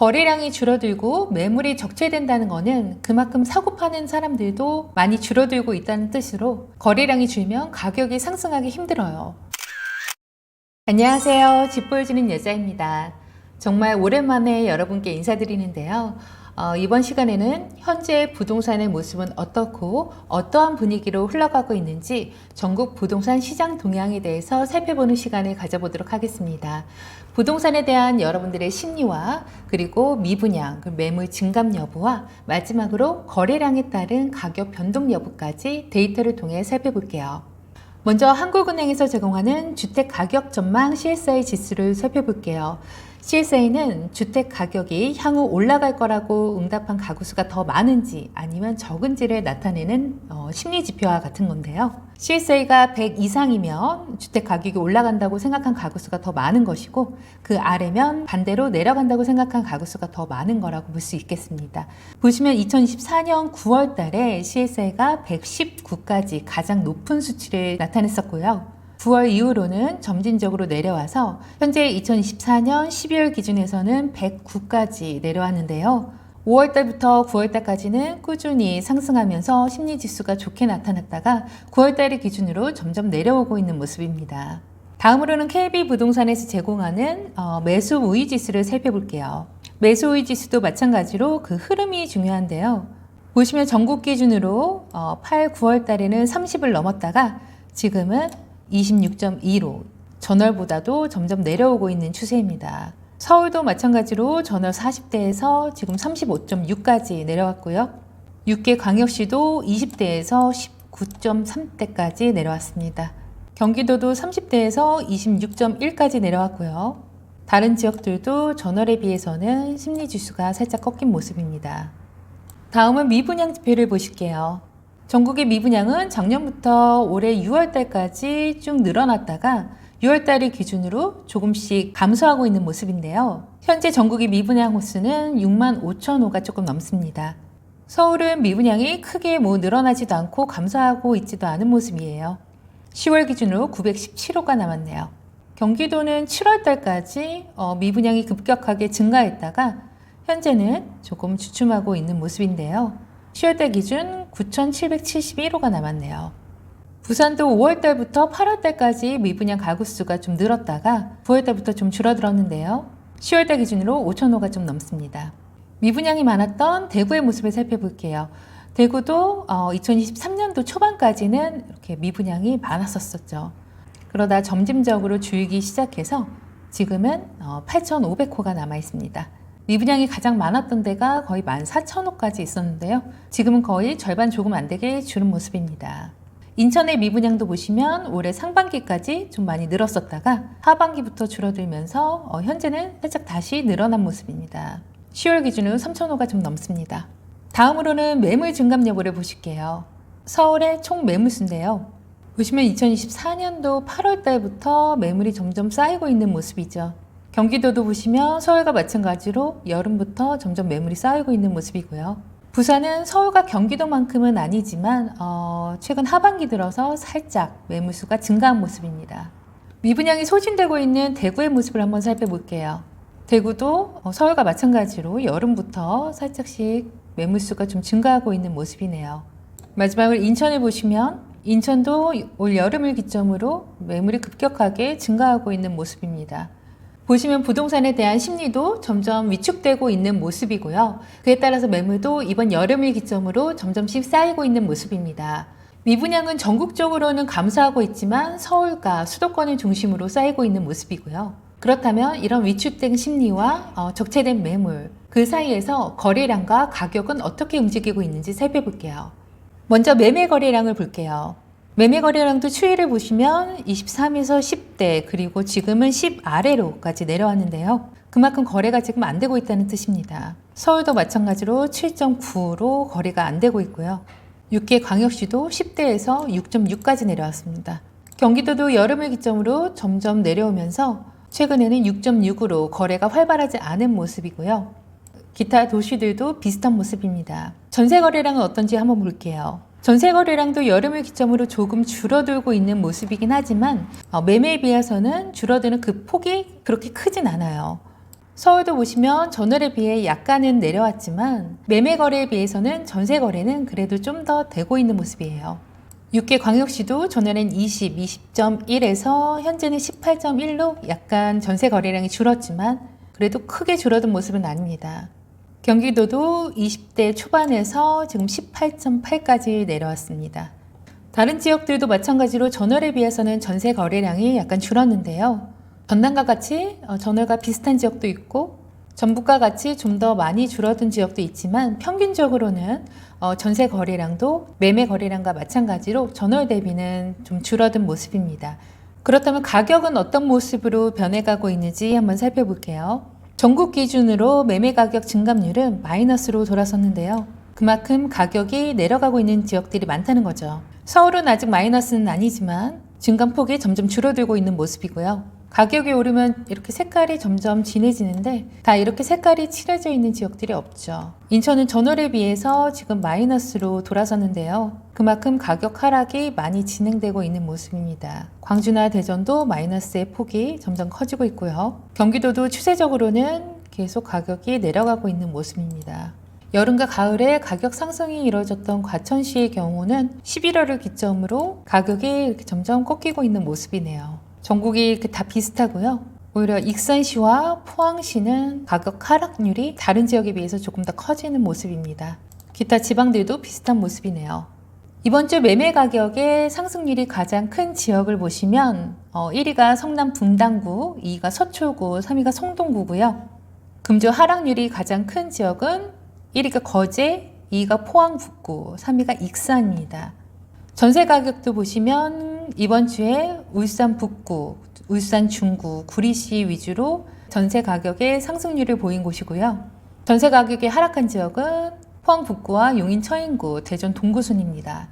거래량이 줄어들고 매물이 적체된다는 것은 그만큼 사고 파는 사람들도 많이 줄어들고 있다는 뜻으로 거래량이 줄면 가격이 상승하기 힘들어요. 안녕하세요. 집 보여주는 여자입니다. 정말 오랜만에 여러분께 인사드리는데요. 이번 시간에는 현재 부동산의 모습은 어떻고 어떠한 분위기로 흘러가고 있는지 전국 부동산 시장 동향에 대해서 살펴보는 시간을 가져보도록 하겠습니다. 부동산에 대한 여러분들의 심리와 그리고 미분양, 매물 증감 여부와 마지막으로 거래량에 따른 가격 변동 여부까지 데이터를 통해 살펴볼게요. 먼저 한국은행에서 제공하는 주택가격 전망 CSI 지수를 살펴볼게요. CSI는 주택 가격이 향후 올라갈 거라고 응답한 가구 수가 더 많은지 아니면 적은지를 나타내는 심리 지표와 같은 건데요. CSI가 100 이상이면 주택 가격이 올라간다고 생각한 가구 수가 더 많은 것이고, 그 아래면 반대로 내려간다고 생각한 가구 수가 더 많은 거라고 볼 수 있겠습니다. 보시면 2024년 9월 달에 CSI가 119까지 가장 높은 수치를 나타냈었고요. 9월 이후로는 점진적으로 내려와서 현재 2024년 12월 기준에서는 109까지 내려왔는데요. 5월 달부터 9월 달까지는 꾸준히 상승하면서 심리지수가 좋게 나타났다가 9월 달을 기준으로 점점 내려오고 있는 모습입니다. 다음으로는 KB부동산에서 제공하는 매수 우위 지수를 살펴볼게요. 매수 우위 지수도 마찬가지로 그 흐름이 중요한데요. 보시면 전국 기준으로 8, 9월 달에는 30을 넘었다가 지금은 26.2로 전월보다도 점점 내려오고 있는 추세입니다. 서울도 마찬가지로 전월 40대에서 지금 35.6까지 내려왔고요. 6개 광역시도 20대에서 19.3대까지 내려왔습니다. 경기도도 30대에서 26.1까지 내려왔고요. 다른 지역들도 전월에 비해서는 심리지수가 살짝 꺾인 모습입니다. 다음은 미분양 지표를 보실게요. 전국의 미분양은 작년부터 올해 6월 달까지 쭉 늘어났다가 6월 달을 기준으로 조금씩 감소하고 있는 모습인데요. 현재 전국의 미분양 호수는 6만 5천 호가 조금 넘습니다. 서울은 미분양이 크게 늘어나지도 않고 감소하고 있지도 않은 모습이에요. 10월 기준으로 917호가 남았네요. 경기도는 7월 달까지 미분양이 급격하게 증가했다가 현재는 조금 주춤하고 있는 모습인데요. 10월달 기준 9,771호가 남았네요. 부산도 5월달부터 8월달까지 미분양 가구 수가 좀 늘었다가 9월달부터 좀 줄어들었는데요. 10월달 기준으로 5,000호가 좀 넘습니다. 미분양이 많았던 대구의 모습을 살펴볼게요. 대구도 2023년도 초반까지는 이렇게 미분양이 많았었죠. 그러다 점진적으로 줄기 시작해서 지금은 8,500호가 남아 있습니다. 미분양이 가장 많았던 데가 거의 14,000호까지 있었는데요. 지금은 거의 절반 조금 안 되게 줄은 모습입니다. 인천의 미분양도 보시면 올해 상반기까지 좀 많이 늘었었다가 하반기부터 줄어들면서 현재는 살짝 다시 늘어난 모습입니다. 10월 기준으로 3,000호가 좀 넘습니다. 다음으로는 매물 증감 여부를 보실게요. 서울의 총 매물수인데요. 보시면 2024년도 8월 달부터 매물이 점점 쌓이고 있는 모습이죠. 경기도도 보시면 서울과 마찬가지로 여름부터 점점 매물이 쌓이고 있는 모습이고요. 부산은 서울과 경기도만큼은 아니지만 최근 하반기 들어서 살짝 매물수가 증가한 모습입니다. 미분양이 소진되고 있는 대구의 모습을 한번 살펴볼게요. 대구도 서울과 마찬가지로 여름부터 살짝씩 매물수가 좀 증가하고 있는 모습이네요. 마지막으로 인천을 보시면 인천도 올 여름을 기점으로 매물이 급격하게 증가하고 있는 모습입니다. 보시면 부동산에 대한 심리도 점점 위축되고 있는 모습이고요. 그에 따라서 매물도 이번 여름을 기점으로 점점씩 쌓이고 있는 모습입니다. 미분양은 전국적으로는 감소하고 있지만 서울과 수도권을 중심으로 쌓이고 있는 모습이고요. 그렇다면 이런 위축된 심리와 적체된 매물, 그 사이에서 거래량과 가격은 어떻게 움직이고 있는지 살펴볼게요. 먼저 매매 거래량을 볼게요. 매매 거래량도 추이를 보시면 23에서 10대 그리고 지금은 10 아래로까지 내려왔는데요. 그만큼 거래가 지금 안 되고 있다는 뜻입니다. 서울도 마찬가지로 7.9로 거래가 안 되고 있고요. 6개 광역시도 10대에서 6.6까지 내려왔습니다. 경기도도 여름을 기점으로 점점 내려오면서 최근에는 6.6으로 거래가 활발하지 않은 모습이고요. 기타 도시들도 비슷한 모습입니다. 전세 거래량은 어떤지 한번 볼게요. 전세 거래량도 여름을 기점으로 조금 줄어들고 있는 모습이긴 하지만 매매에 비해서는 줄어드는 그 폭이 그렇게 크진 않아요. 서울도 보시면 전월에 비해 약간은 내려왔지만 매매 거래에 비해서는 전세 거래는 그래도 좀 더 되고 있는 모습이에요. 6개 광역시도 전월엔 20.1에서 현재는 18.1로 약간 전세 거래량이 줄었지만 그래도 크게 줄어든 모습은 아닙니다. 경기도도 20대 초반에서 지금 18.8까지 내려왔습니다. 다른 지역들도 마찬가지로 전월에 비해서는 전세 거래량이 약간 줄었는데요. 전남과 같이 전월과 비슷한 지역도 있고 전북과 같이 좀 더 많이 줄어든 지역도 있지만 평균적으로는 전세 거래량도 매매 거래량과 마찬가지로 전월 대비는 좀 줄어든 모습입니다. 그렇다면 가격은 어떤 모습으로 변해가고 있는지 한번 살펴볼게요. 전국 기준으로 매매 가격 증감률은 마이너스로 돌아섰는데요. 그만큼 가격이 내려가고 있는 지역들이 많다는 거죠. 서울은 아직 마이너스는 아니지만 증감폭이 점점 줄어들고 있는 모습이고요. 가격이 오르면 이렇게 색깔이 점점 진해지는데 다 이렇게 색깔이 칠해져 있는 지역들이 없죠. 인천은 전월에 비해서 지금 마이너스로 돌아섰는데요. 그만큼 가격 하락이 많이 진행되고 있는 모습입니다. 광주나 대전도 마이너스의 폭이 점점 커지고 있고요. 경기도도 추세적으로는 계속 가격이 내려가고 있는 모습입니다. 여름과 가을에 가격 상승이 이루어졌던 과천시의 경우는 11월을 기점으로 가격이 이렇게 점점 꺾이고 있는 모습이네요. 전국이 이렇게 다 비슷하고요. 오히려 익산시와 포항시는 가격 하락률이 다른 지역에 비해서 조금 더 커지는 모습입니다. 기타 지방들도 비슷한 모습이네요. 이번 주 매매 가격의 상승률이 가장 큰 지역을 보시면 1위가 성남 분당구, 2위가 서초구, 3위가 송동구고요. 금주 하락률이 가장 큰 지역은 1위가 거제, 2위가 포항 북구, 3위가 익산입니다. 전세 가격도 보시면 이번 주에 울산 북구, 울산 중구, 구리시 위주로 전세 가격의 상승률을 보인 곳이고요. 전세 가격이 하락한 지역은 포항 북구와 용인 처인구, 대전 동구 순입니다.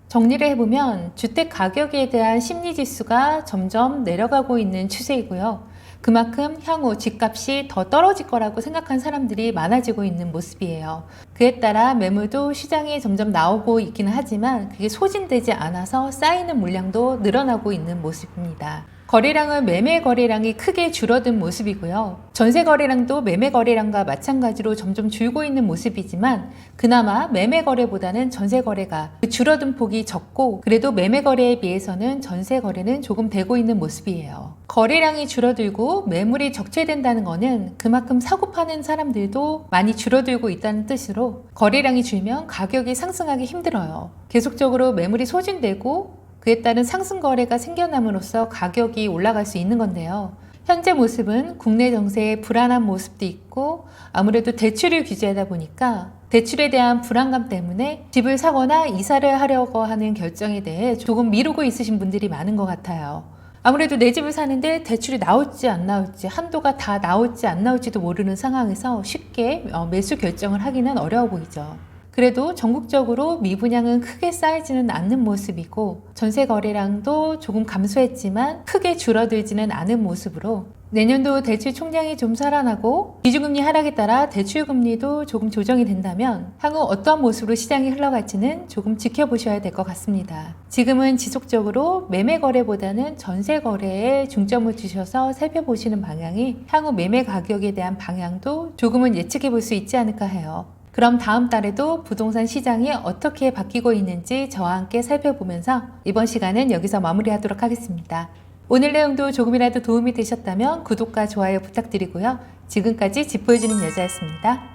정리를 해보면 주택 가격에 대한 심리지수가 점점 내려가고 있는 추세이고요. 그만큼 향후 집값이 더 떨어질 거라고 생각한 사람들이 많아지고 있는 모습이에요. 그에 따라 매물도 시장에 점점 나오고 있기는 하지만 그게 소진되지 않아서 쌓이는 물량도 늘어나고 있는 모습입니다. 거래량은 매매 거래량이 크게 줄어든 모습이고요. 전세 거래량도 매매 거래량과 마찬가지로 점점 줄고 있는 모습이지만 그나마 매매 거래보다는 전세 거래가 줄어든 폭이 적고 그래도 매매 거래에 비해서는 전세 거래는 조금 되고 있는 모습이에요. 거래량이 줄어들고 매물이 적체된다는 것은 그만큼 사고 파는 사람들도 많이 줄어들고 있다는 뜻으로 거래량이 줄면 가격이 상승하기 힘들어요. 계속적으로 매물이 소진되고 그에 따른 상승 거래가 생겨남으로써 가격이 올라갈 수 있는 건데요. 현재 모습은 국내 정세의 불안한 모습도 있고 아무래도 대출을 규제하다 보니까 대출에 대한 불안감 때문에 집을 사거나 이사를 하려고 하는 결정에 대해 조금 미루고 있으신 분들이 많은 것 같아요. 아무래도 내 집을 사는데 대출이 나올지 안 나올지 한도가 다 나올지 안 나올지도 모르는 상황에서 쉽게 매수 결정을 하기는 어려워 보이죠. 그래도 전국적으로 미분양은 크게 쌓이지는 않는 모습이고 전세 거래량도 조금 감소했지만 크게 줄어들지는 않은 모습으로 내년도 대출 총량이 좀 살아나고 기준금리 하락에 따라 대출금리도 조금 조정이 된다면 향후 어떠한 모습으로 시장이 흘러갈지는 조금 지켜보셔야 될 것 같습니다. 지금은 지속적으로 매매 거래보다는 전세 거래에 중점을 두셔서 살펴보시는 방향이 향후 매매 가격에 대한 방향도 조금은 예측해 볼 수 있지 않을까 해요. 그럼 다음 달에도 부동산 시장이 어떻게 바뀌고 있는지 저와 함께 살펴보면서 이번 시간은 여기서 마무리하도록 하겠습니다. 오늘 내용도 조금이라도 도움이 되셨다면 구독과 좋아요 부탁드리고요. 지금까지 집 보여주는 여자였습니다.